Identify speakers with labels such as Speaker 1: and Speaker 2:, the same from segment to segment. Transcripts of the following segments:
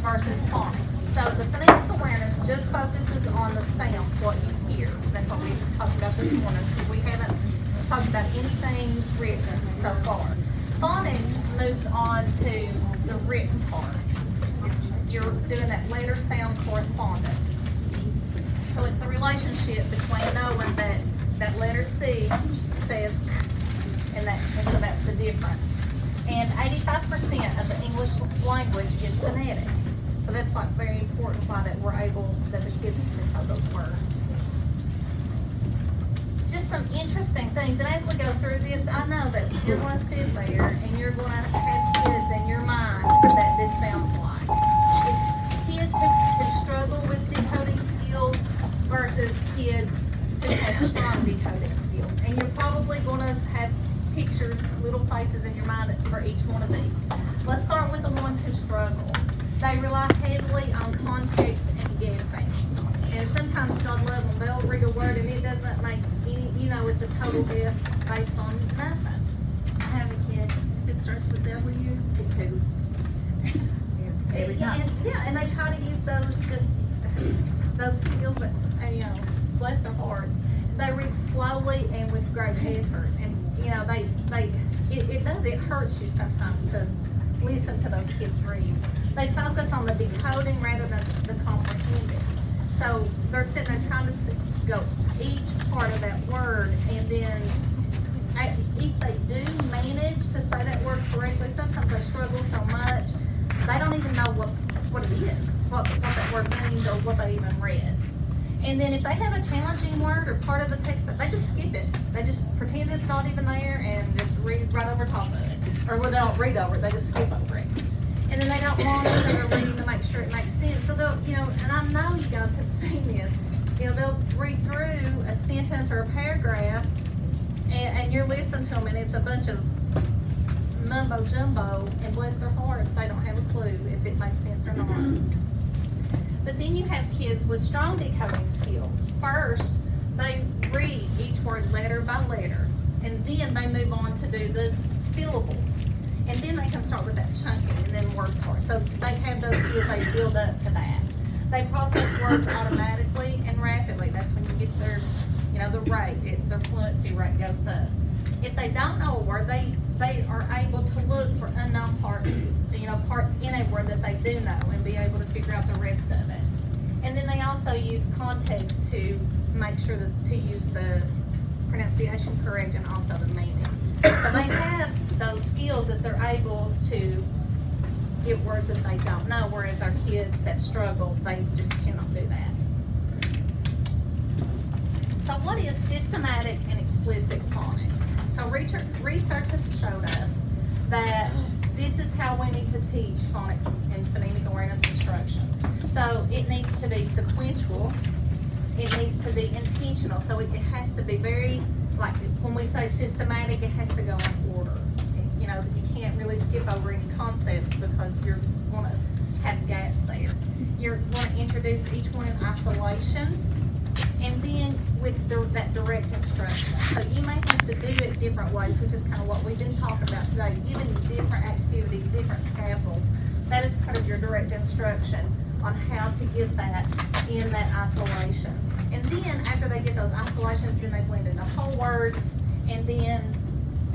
Speaker 1: versus phonics. So the phonemic awareness just focuses on the sounds, what you hear. That's what we talked about this morning. We haven't talked about anything written so far. Phonics moves on to the written part. You're doing that letter sound correspondence. So it's the relationship between knowing that that letter C says, and so that's the difference. And 85% of the English language is phonetic. So that's why it's very important that the kids can decode those words. Just some interesting things, and as we go through this, I know that you're going to sit there and you're going to have kids in your mind that this sounds like. It's kids who struggle with decoding skills versus kids who have strong decoding skills. And you're probably going to have pictures, little faces in your mind for each one of these. Let's start with the ones who struggle. They rely heavily on context and guessing. And sometimes, God love them, they'll read a word and it doesn't make any, it's a total guess based on nothing. I have a kid, if it starts with W, it's who. And they try to use those skills that, bless their hearts. They read slowly and with great effort. And, it hurts you sometimes to listen to those kids read. They focus on the decoding rather than the comprehending. So they're sitting there trying to go each part of that word, and then if they do manage to say that word correctly, sometimes they struggle so much they don't even know what it is, what that word means, or what they even read. And then if they have a challenging word or part of the text, they just skip it. They just pretend it's not even there and just read right over top of it. Or well, they don't read over it, they just skip over it. And then they don't want it, they're reading to make sure it makes sense. So they'll, and I know you guys have seen this, they'll read through a sentence or a paragraph and you're listening to them and it's a bunch of mumbo jumbo, and bless their hearts, they don't have a clue if it makes sense or not. But then you have kids with strong decoding skills. First, they read each word letter by letter, and then they move on to do the syllables. And then they can start with that chunking and then word part. So they have those skills, they build up to that. They process words automatically and rapidly. That's when you get their, the rate, their fluency rate goes up. If they don't know a word, they are able to look for unknown parts, parts in a word that they do know and be able to figure out the rest of it. And then they also use context to make sure to use the pronunciation correct and also the meaning. So they have those skills that they're able to get words that they don't know, whereas our kids that struggle, they just cannot do that. So what is systematic and explicit phonics? So research has showed us that this is how we need to teach phonics and phonemic awareness instruction. So it needs to be sequential, it needs to be intentional, so it has to be very, like when we say systematic, it has to go in order. You can't really skip over any concepts because you're going to have gaps there. You're going to introduce each one in isolation, and then with that direct instruction. So you may have to do it different ways, which is kind of what we've been talking about today, giving you different activities, different scaffolds. That is part of your direct instruction on how to give that in that isolation. And then after they get those isolations, then they blend into whole words, and then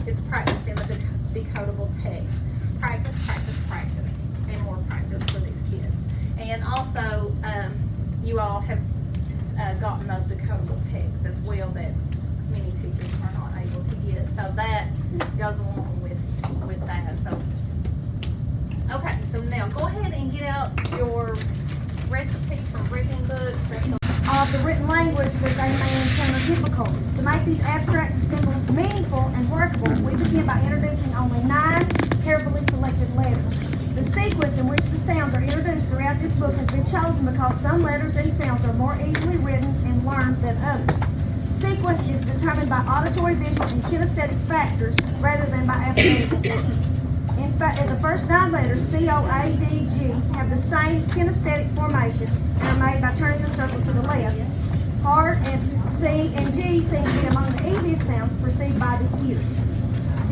Speaker 1: it's practiced in the decodable text. Practice, practice, practice, and more practice for these kids. And also, you all have gotten those decodable texts as well that many teachers are not able to get. So that goes along with that. So, okay, so now go ahead and get out your recipe for reading books.
Speaker 2: Of the written language that they may encounter difficulties. To make these abstract symbols meaningful and workable, we begin by introducing only 9 carefully selected letters. The sequence in which the sounds are introduced throughout this book has been chosen because some letters and sounds are more easily written and learned than others. Sequence is determined by auditory, visual, and kinesthetic factors rather than by alphabetical order. In fact, the first 9 letters, C, O, A, D, G, have the same kinesthetic formation and are made by turning the circle to the left. R and C and G seem to be among the easiest sounds perceived by the ear.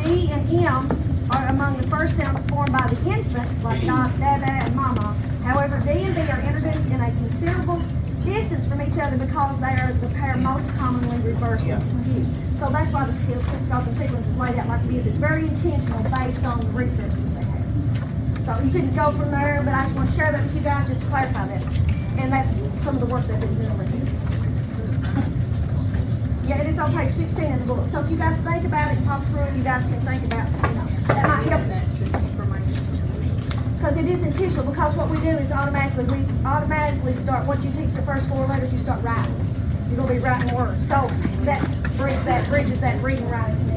Speaker 2: D and M are among the first sounds formed by the infant, like da, dada, and mama. However, each other because they are the pair most commonly reversed and confused. So that's why the skill scope and sequence is laid out like it is. It's very intentional based on the research that they have. So you can go from there, but I just want to share that with you guys just to clarify that. And that's some of the work they've been doing with this. Yeah, and it's on page 16 of the book. So if you guys think about it, talk through it, you guys can think about, that might help. Because it is intentional, because what we do is automatically start, once you teach the first 4 letters, you start writing. You're gonna be writing words. So that bridges that reading writing connection.